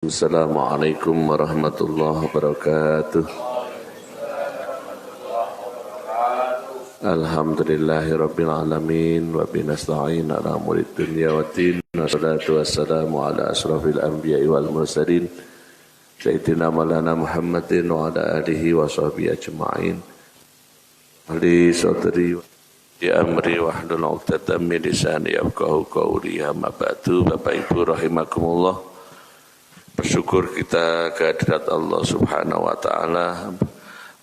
Assalamualaikum warahmatullahi wabarakatuh. Alhamdulillahi rabbil alamin wa binasta'in ala umuri dunya waddin. Wassalatu wassalamu ala asrafil anbiya'i wal mursalin sayyidina maulana Muhammadin wa ala alihi wa sahbihi ajma'in. Ahli sadri di amri wahlul 'uqdatam min lisani yafqahu qawli. Amma ba'du. Bapak Ibu rahimakumullah. Bersyukur kita kehadirat Allah Subhanahu wa Ta'ala,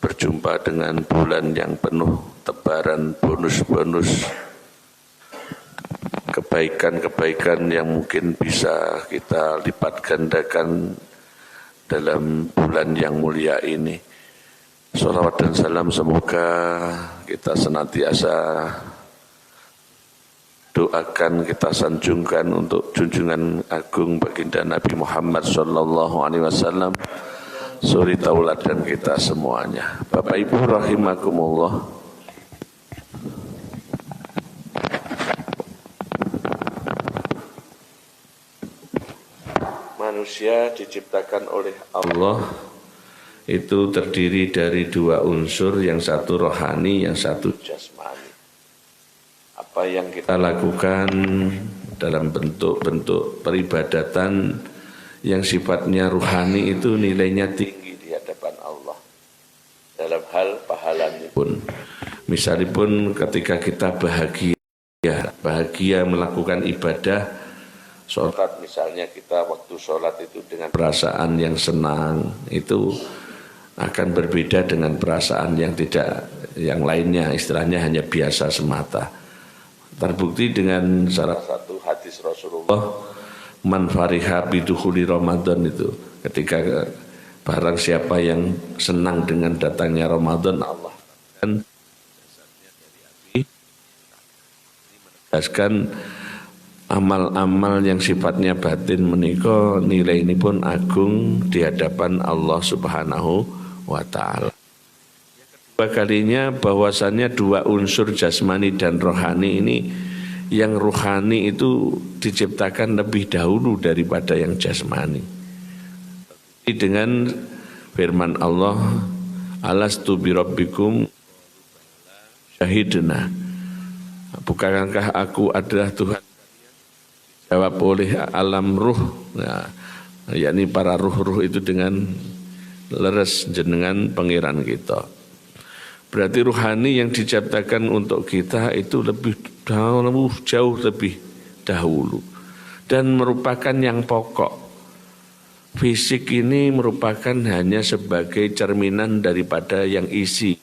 berjumpa dengan bulan yang penuh tebaran bonus-bonus kebaikan-kebaikan yang mungkin bisa kita lipat gandakan dalam bulan yang mulia ini. Salawat dan salam semoga kita senantiasa doakan, kita sanjungkan untuk junjungan agung baginda Nabi Muhammad sallallahu alaihi wasallam, suri tauladan kita semuanya. Bapak Ibu rahimakumullah. Manusia diciptakan oleh Allah itu terdiri dari dua unsur, yang satu rohani, yang satu jasmani. Apa yang kita lakukan dalam bentuk-bentuk peribadatan yang sifatnya ruhani itu nilainya tinggi di hadapan Allah dalam hal pahalanya pun. Misalipun ketika kita bahagia melakukan ibadah sholat, misalnya kita waktu sholat itu dengan perasaan yang senang, itu akan berbeda dengan perasaan yang tidak, yang lainnya istilahnya hanya biasa semata. Terbukti dengan salah satu hadis Rasulullah, man fariha bidukhuli Ramadan, itu ketika barang siapa yang senang dengan datangnya Ramadan, Allah dan menegaskan amal-amal yang sifatnya batin menika nilai ini pun agung di hadapan Allah Subhanahu wa Ta'ala. Kedua kalinya bahwasannya dua unsur jasmani dan rohani ini, yang rohani itu diciptakan lebih dahulu daripada yang jasmani. Dengan firman Allah, alastu birabbikum syahidna, bukankah aku adalah Tuhan? Jawab oleh alam ruh, nah, yakni para ruh-ruh itu dengan leres jenengan pangeran kita. Berarti ruhani yang diciptakan untuk kita itu jauh lebih dahulu dan merupakan yang pokok. Fisik ini merupakan hanya sebagai cerminan daripada yang isi.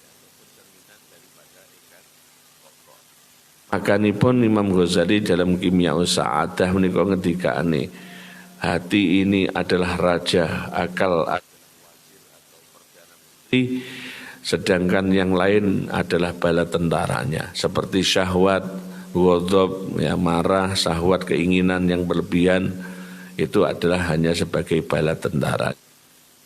Makanipun Imam Ghazali dalam Kimyaus Sa'adah menika ngendikane, hati ini adalah raja, akal sedangkan yang lain adalah bala tentaranya, seperti syahwat, ghadab, ya marah, syahwat, keinginan yang berlebihan, itu adalah hanya sebagai bala tentara.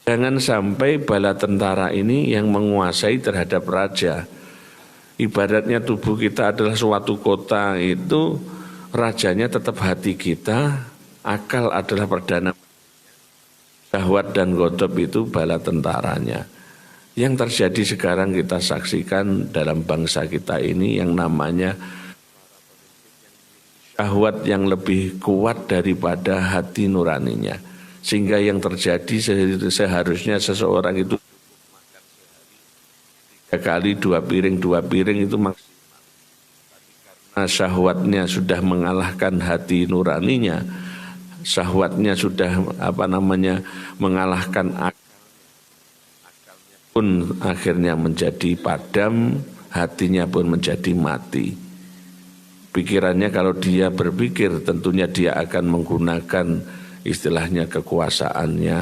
Jangan sampai bala tentara ini yang menguasai terhadap raja. Ibaratnya tubuh kita adalah suatu kota, itu rajanya tetap hati kita, akal adalah perdana, syahwat dan ghadab itu bala tentaranya. Yang terjadi sekarang kita saksikan dalam bangsa kita ini yang namanya syahwat yang lebih kuat daripada hati nuraninya. Sehingga yang terjadi seharusnya seseorang itu 3 kali 2 piring itu maksimal. Karena syahwatnya sudah mengalahkan hati nuraninya, syahwatnya sudah mengalahkan akal, pun akhirnya menjadi padam, hatinya pun menjadi mati. Pikirannya kalau dia berpikir tentunya dia akan menggunakan istilahnya kekuasaannya,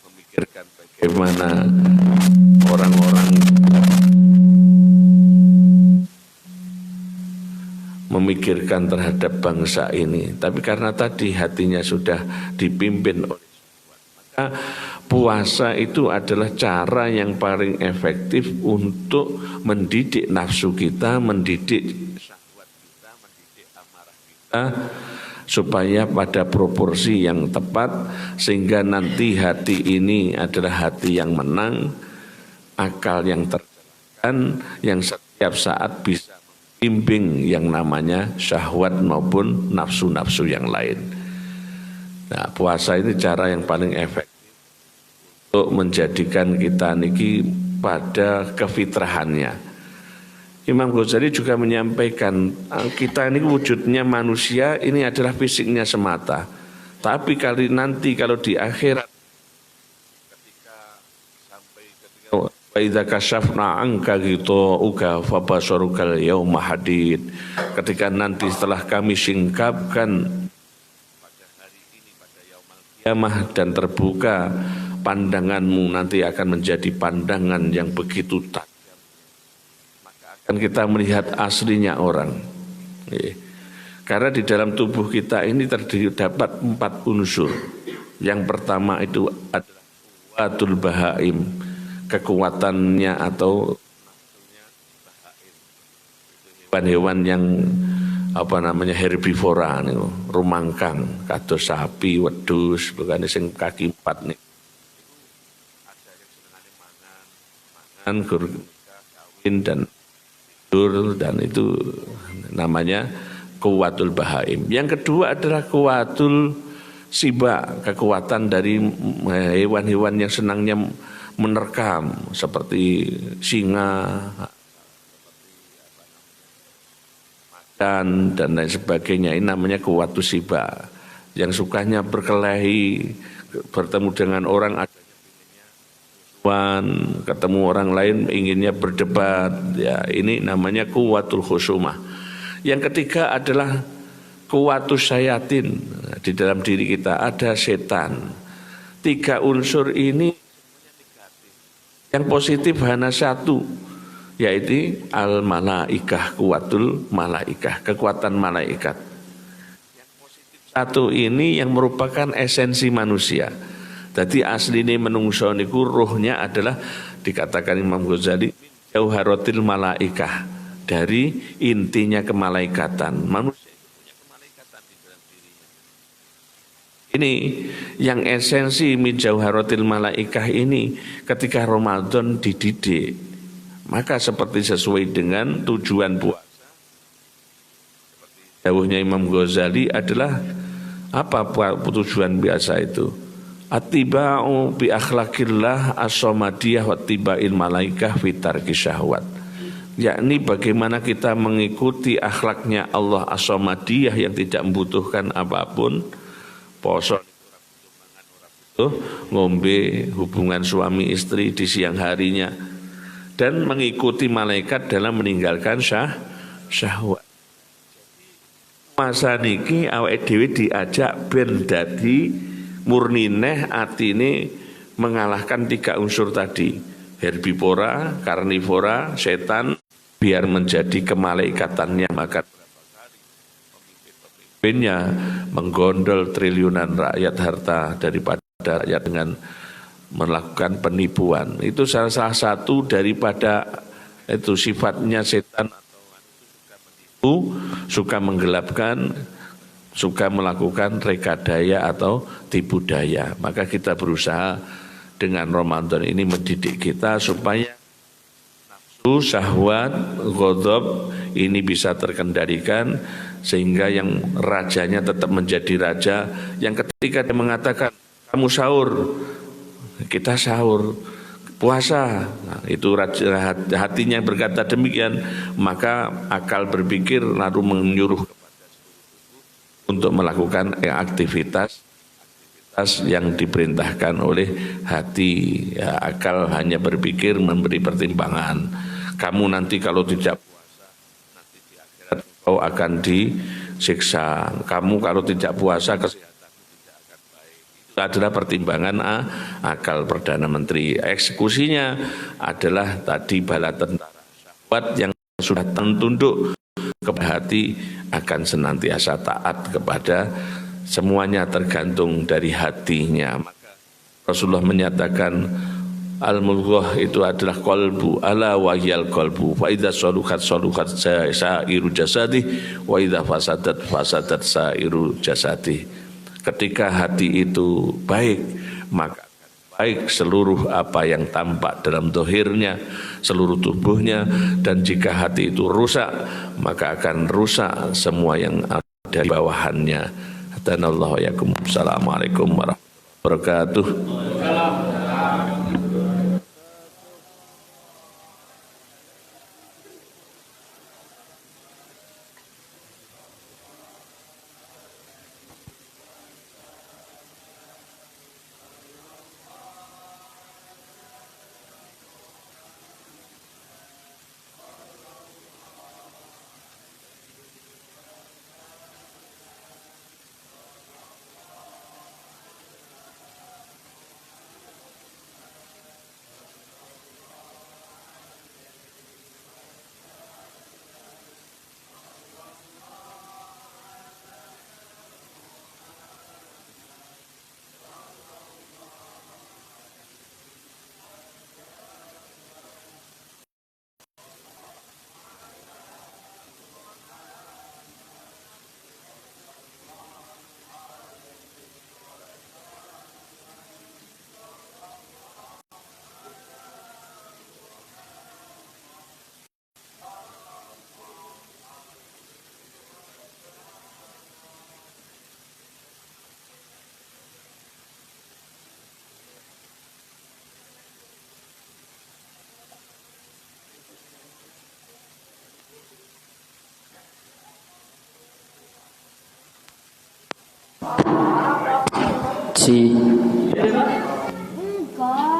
memikirkan bagaimana orang-orang memikirkan terhadap bangsa ini. Tapi karena tadi hatinya sudah dipimpin oleh puasa, itu adalah cara yang paling efektif untuk mendidik nafsu kita, mendidik syahwat kita, mendidik amarah kita, supaya pada proporsi yang tepat sehingga nanti hati ini adalah hati yang menang, akal yang tercerahkan, yang setiap saat bisa membimbing yang namanya syahwat maupun nafsu-nafsu yang lain. Nah, puasa ini cara yang paling efektif untuk menjadikan kita niki pada kefitrahannya. Imam Ghazali juga menyampaikan kita ini wujudnya manusia ini adalah fisiknya semata. Tapi nanti kalau di akhirat ketika wa idza kasyafna anka ghita'uka fabasarukal yauma hadid. Ketika nanti setelah kami singkapkan pada hari ini pada yaumul kiamah dan terbuka pandanganmu nanti akan menjadi pandangan yang begitu tajam. Dan kita melihat aslinya orang. Karena di dalam tubuh kita ini terdapat 4 unsur. Yang pertama itu adalah quwwatul bahaim, kekuatannya atau hewan-hewan yang herbivora nih, rumangkang, kados sapi, wedhus, bukan sing kaki 4 nih. Ada yang senengane mangan, kawin dan itu namanya kuwatul bahaim. Yang kedua adalah kuwatul siba, kekuatan dari hewan-hewan yang senangnya menerkam seperti singa, macan dan lain sebagainya. Ini namanya kuwatul siba. Yang sukanya berkelahi, bertemu dengan orang ketemu orang lain inginnya berdebat, ya ini namanya kuwatul khusumah. Yang ketiga adalah kuwatus syayatin, di dalam diri kita ada setan. 3 unsur ini yang positif hanya 1, yaitu al malaikah, kuwatul malaikah, kekuatan malaikat. Yang positif 1 ini yang merupakan esensi manusia. Jadi asli ini menungso niku ruhnya adalah dikatakan Imam Ghazali jauharatil malaikah, dari intinya kemalaikatan. Manusia itu punya kemalaikatan di dalam dirinya. Ini yang esensi min jauharatil malaikah ini ketika Ramadan dididik, maka seperti sesuai dengan tujuan puasa. Seperti dawuhnya Imam Ghazali adalah apa tujuan biasa itu? Attiba'u bi akhlaqillah as-samadiyah wa tibail malaikah fitarki syahwat. Yakni bagaimana kita mengikuti akhlaknya Allah as-samadiyah yang tidak membutuhkan apapun. Poso ngombe, hubungan suami istri di siang harinya, dan mengikuti malaikat dalam meninggalkan syahwat. Masa niki awake dhewe diajak ben dadi murnineh atine mengalahkan 3 unsur tadi, herbivora, karnivora, setan, biar menjadi kemalaikatannya. Maka pemimpinnya menggondol triliunan rakyat harta daripada rakyat dengan melakukan penipuan. Itu salah satu daripada itu sifatnya setan, atau suka menggelapkan, suka melakukan rekadaya atau tipu daya. Maka kita berusaha dengan Ramadan ini mendidik kita supaya nafsu, syahwat, ghadab ini bisa terkendalikan, sehingga yang rajanya tetap menjadi raja. Yang ketika dia mengatakan kamu sahur, kita sahur, puasa, nah, itu hatinya berkata demikian, maka akal berpikir lalu menyuruh untuk melakukan aktivitas yang diperintahkan oleh hati. Ya, akal hanya berpikir, memberi pertimbangan. Kamu nanti kalau tidak puasa, nanti di akhirat kau akan disiksa. Kamu kalau tidak puasa, kesehatanmu tidak akan baik. Itu adalah pertimbangan akal Perdana Menteri. Eksekusinya adalah tadi bala tentara syahwat yang sudah tunduk kepada hati, akan senantiasa taat kepada, semuanya tergantung dari hatinya. Maka Rasulullah menyatakan Al-mudghah itu adalah qalbu, ala wahyal qalbu. Fa idza saluhat sairu jasadi wa idza fasadat sairu jasadi. Ketika hati itu baik, maka baik seluruh apa yang tampak dalam zahirnya, seluruh tubuhnya, dan jika hati itu rusak, maka akan rusak semua yang ada di bawahannya. Hadanallahu wa yakum. Assalamualaikum warahmatullahi wabarakatuh.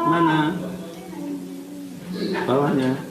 Mana? Bawahnya.